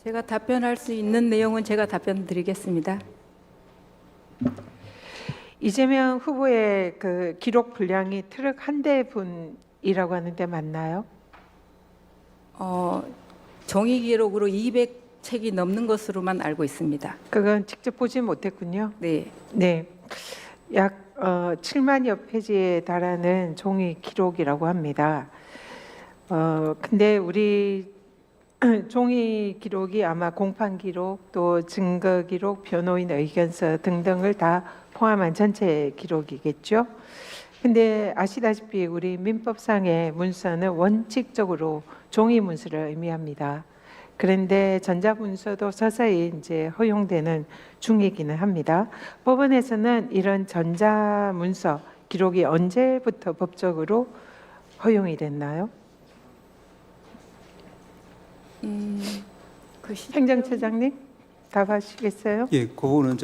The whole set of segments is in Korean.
제가 답변할 수 있는 내용은 제가 답변 드리겠습니다. 이재명 후보의 그 기록 분량이 트럭 한 대분이라고 하는데 맞나요? 종이 기록으로 200책이 넘는 것으로만 알고 있습니다. 그건 직접 보지 못했군요. 네, 네, 약 7만여 페이지에 달하는 종이 기록이라고 합니다. 근데 우리 종이 기록이 아마 공판 기록, 또 증거 기록, 변호인 의견서 등등을 다 포함한 전체 기록이겠죠. 근데 아시다시피 우리 민법상의 문서는 원칙적으로 종이 문서를 의미합니다. 그런데 전자문서도 서서히 이제 허용되는 중이기는 합니다. 법원에서는 이런 전자문서 기록이 언제부터 법적으로 허용이 됐나요? 행정처장님 답하시겠어요? 예, 그거는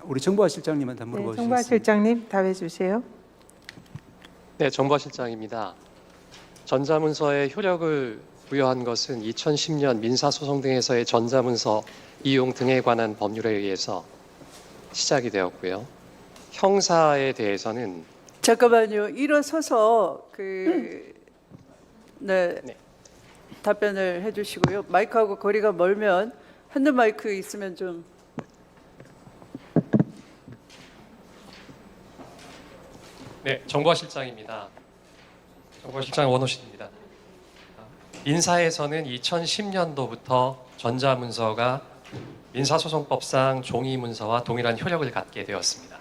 우리 정보화 실장님한테 한번 네, 물어보시겠습니다. 정보화 실장님 답해 주세요. 네, 정보화 실장입니다. 전자문서에 효력을 부여한 것은 2010년 민사소송 등에서의 전자문서 이용 등에 관한 법률에 의해서 시작이 되었고요. 형사에 대해서는 잠깐만요. 일어서서 네, 네. 답변을 해주시고요. 마이크하고 거리가 멀면 핸드 마이크 있으면 좀. 네, 정보화 실장입니다. 정보화 실장 원호신입니다. 민사에서는 2010년도부터 전자문서가 민사소송법상 종이문서와 동일한 효력을 갖게 되었습니다.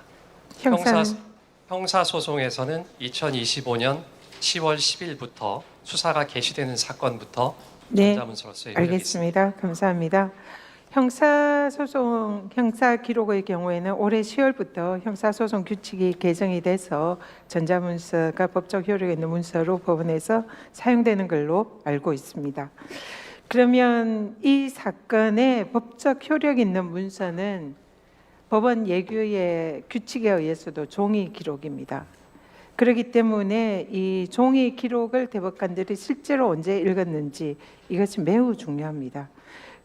형사소송에서는 2025년 10월 10일부터 수사가 개시되는 사건부터 네, 전자문서로서의 효력이 있습니다. 알겠습니다. 감사합니다. 형사소송, 형사기록의 경우에는 올해 10월부터 형사소송 규칙이 개정이 돼서 전자문서가 법적 효력이 있는 문서로 법원에서 사용되는 걸로 알고 있습니다. 그러면 이 사건의 법적 효력 있는 문서는 법원 예규의 규칙에 의해서도 종이 기록입니다. 그렇기 때문에 이 종이 기록을 대법관들이 실제로 언제 읽었는지 이것이 매우 중요합니다.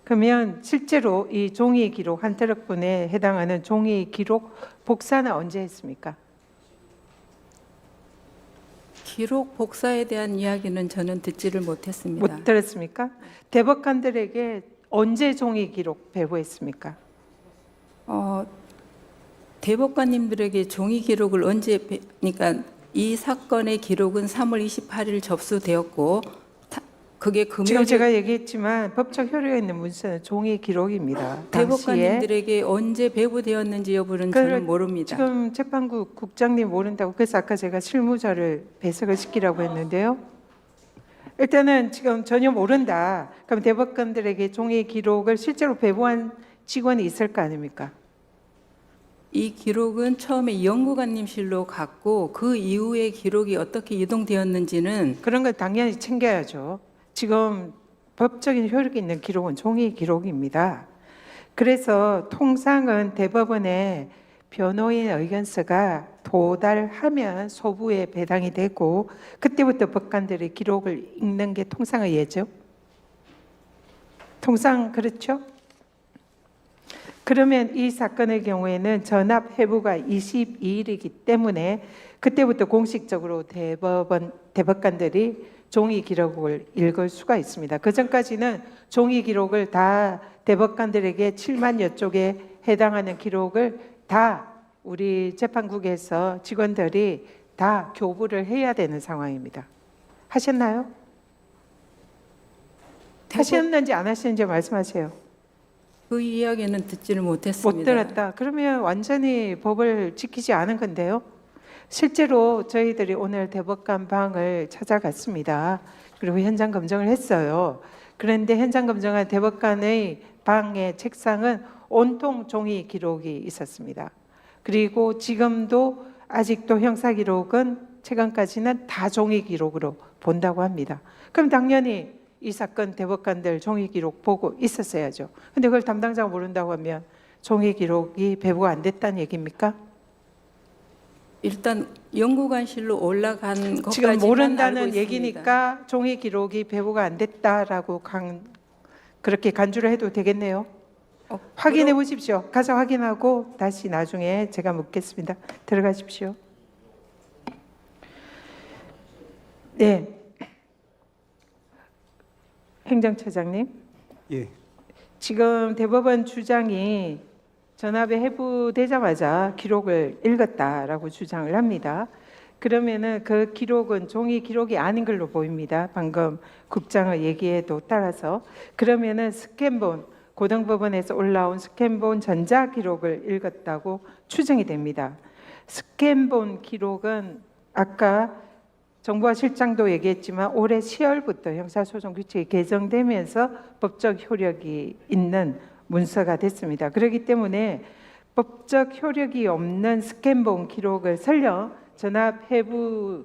그러면 실제로 이 종이 기록 한 트럭분에 해당하는 종이 기록 복사는 언제 했습니까? 기록 복사에 대한 이야기는 저는 듣지를 못했습니다. 못 들었습니까? 대법관들에게 언제 종이 기록 배부했습니까? 대법관님들에게 종이 기록을 그러니까 이 사건의 기록은 3월 28일 접수되었고 그게 지금 금요일 제가 얘기했지만 법적 효력이 있는 문서는 종이 기록입니다. 당시에 대법관님들에게 언제 배부되었는지 여부는 저는 모릅니다. 지금 재판국 국장님 모른다고 그래서 아까 제가 실무자를 배석을 시키라고 했는데요. 일단은 지금 전혀 모른다. 그럼 대법관들에게 종이 기록을 실제로 배부한 직원이 있을 거 아닙니까? 이 기록은 처음에 연구관님실로 갔고 그 이후에 기록이 어떻게 이동되었는지는 그런 걸 당연히 챙겨야죠. 지금 법적인 효력이 있는 기록은 종이 기록입니다. 그래서 통상은 대법원에 변호인 의견서가 도달하면 소부에 배당이 되고 그때부터 법관들이 기록을 읽는 게 통상의 예죠. 통상 그렇죠? 그러면 이 사건의 경우에는 전압 회부가 22일이기 때문에 그때부터 공식적으로 대법관들이 종이 기록을 읽을 수가 있습니다. 그 전까지는 종이 기록을 다 대법관들에게 7만여 쪽에 해당하는 기록을 다 우리 재판국에서 직원들이 다 교부를 해야 되는 상황입니다. 하셨나요? 하셨는지 안 하셨는지 말씀하세요. 그 이야기는 듣지를 못했습니다. 못 들었다. 그러면 완전히 법을 지키지 않은 건데요. 실제로 저희들이 오늘 대법관 방을 찾아갔습니다. 그리고 현장 검증을 했어요. 그런데 현장 검증한 대법관의 방의 책상은 온통 종이 기록이 있었습니다. 그리고 지금도 아직도 형사 기록은 최근까지는 다 종이 기록으로 본다고 합니다. 그럼 당연히 이 사건 대법관들 종이 기록 보고 있었어야죠. 근데 그걸 담당자가 모른다고 하면 종이 기록이 배부가 안 됐다는 얘기입니까? 일단 연구관실로 올라간 것까지만 지금 알고 모른다는 있습니다. 얘기니까 종이 기록이 배부가 안 됐다라고 그렇게 간주를 해도 되겠네요. 확인해 보십시오. 가서 확인하고 다시 나중에 제가 묻겠습니다. 들어가십시오. 네, 행정처장님. 예. 지금 대법원 주장이 전압에 해부되자마자 기록을 읽었다라고 주장을 합니다. 그러면은 그 기록은 종이 기록이 아닌 걸로 보입니다. 방금 국장의 얘기에도 따라서. 그러면은 스캔본, 고등법원에서 올라온 스캔본 전자 기록을 읽었다고 추정이 됩니다. 스캔본 기록은 아까 정부와 실장도 얘기했지만 올해 10월부터 형사소송 규칙이 개정되면서 법적 효력이 있는 문서가 됐습니다. 그렇기 때문에 법적 효력이 없는 스캔본 기록을 설령 전압 해부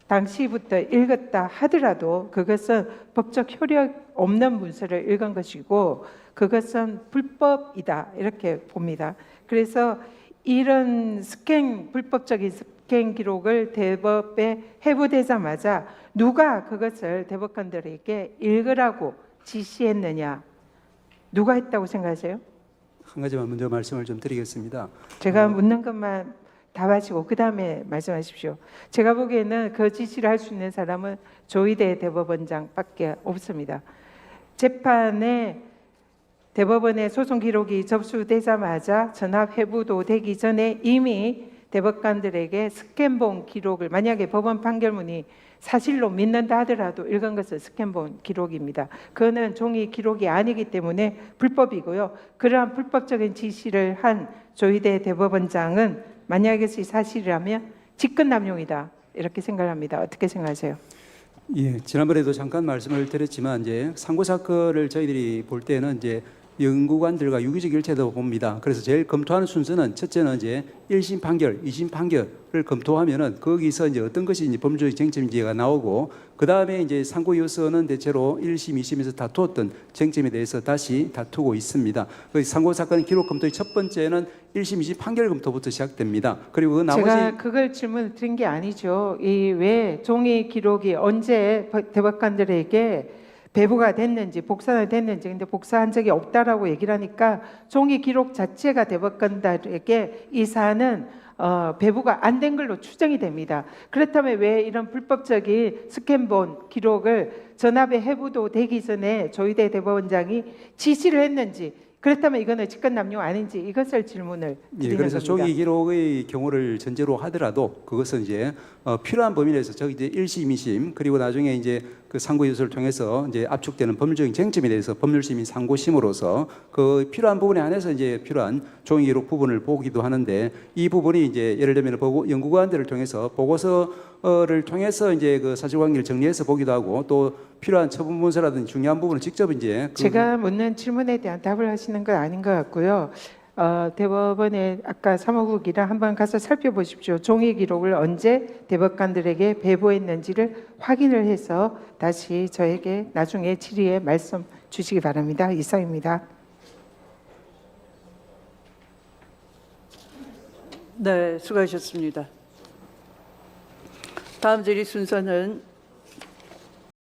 당시부터 읽었다 하더라도 그것은 법적 효력 없는 문서를 읽은 것이고 그것은 불법이다 이렇게 봅니다. 그래서 이런 불법적인 스캔 기록을 대법에 해부되자마자 누가 그것을 대법관들에게 읽으라고 지시했느냐, 누가 했다고 생각하세요? 한 가지만 먼저 말씀을 좀 드리겠습니다. 제가 묻는 것만 답하시고 그 다음에 말씀하십시오. 제가 보기에는 그 지시를 할 수 있는 사람은 조희대 대법원장밖에 없습니다. 재판에 대법원의 소송 기록이 접수되자마자 전압 해부도 되기 전에 이미 대법관들에게 스캔본 기록을, 만약에 법원 판결문이 사실로 믿는다 하더라도 읽은 것은 스캔본 기록입니다. 그거는 종이 기록이 아니기 때문에 불법이고요. 그러한 불법적인 지시를 한 조희대 대법원장은 만약에 그것이 사실이라면 직권남용이다 이렇게 생각합니다. 어떻게 생각하세요? 예, 지난번에도 잠깐 말씀을 드렸지만 이제 상고 사건을 저희들이 볼 때는 이제 연구관들과 유기적 일체도 봅니다. 그래서 제일 검토하는 순서는 첫째는 이제 1심 판결, 2심 판결을 검토하면은 거기서 이제 어떤 것이 이제 법률적 쟁점인지가 나오고 그 다음에 이제 상고 요소는 대체로 1심, 2심에서 다투었던 쟁점에 대해서 다시 다투고 있습니다. 그 상고 사건 기록 검토의 첫 번째는 1심, 2심 판결 검토부터 시작됩니다. 그리고 그 나머지 제가 그걸 질문을 드린 게 아니죠. 이 왜 종이 기록이 언제 대법관들에게 배부가 됐는지 복사가 됐는지, 근데 복사한 적이 없다라고 얘기를 하니까 종이 기록 자체가 대법관들에게 이 사안은 배부가 안 된 걸로 추정이 됩니다. 그렇다면 왜 이런 불법적인 스캔본 기록을 전압에 해부도 되기 전에 조희대 대법원장이 지시를 했는지, 그렇다면 이거는 직권남용 아닌지 이것을 질문을 드리는 예, 그래서 겁니다. 종이 기록의 경우를 전제로 하더라도 그것은 이제 필요한 범위 내에서 저기 이제 1심, 2심 그리고 나중에 이제 그 상고 요소를 통해서 이제 압축되는 법률적인 쟁점에 대해서 법률심의 상고심으로서 그 필요한 부분에 한해서 이제 필요한 종이 기록 부분을 보기도 하는데 이 부분이 이제 예를 들면 연구관들을 통해서 보고서를 통해서 이제 그 사실관계를 정리해서 보기도 하고 또 필요한 처분 문서라든지 중요한 부분을 직접 이제 제가 묻는 질문에 대한 답을 하시는 건 아닌 것 같고요. 대법원에 아까 사무국이랑 한번 가서 살펴보십시오. 종이 기록을 언제 대법관들에게 배부했는지를 확인을 해서 다시 저에게 나중에 질의에 말씀 주시기 바랍니다. 이상입니다. 네, 수고하셨습니다. 다음 질의 순서는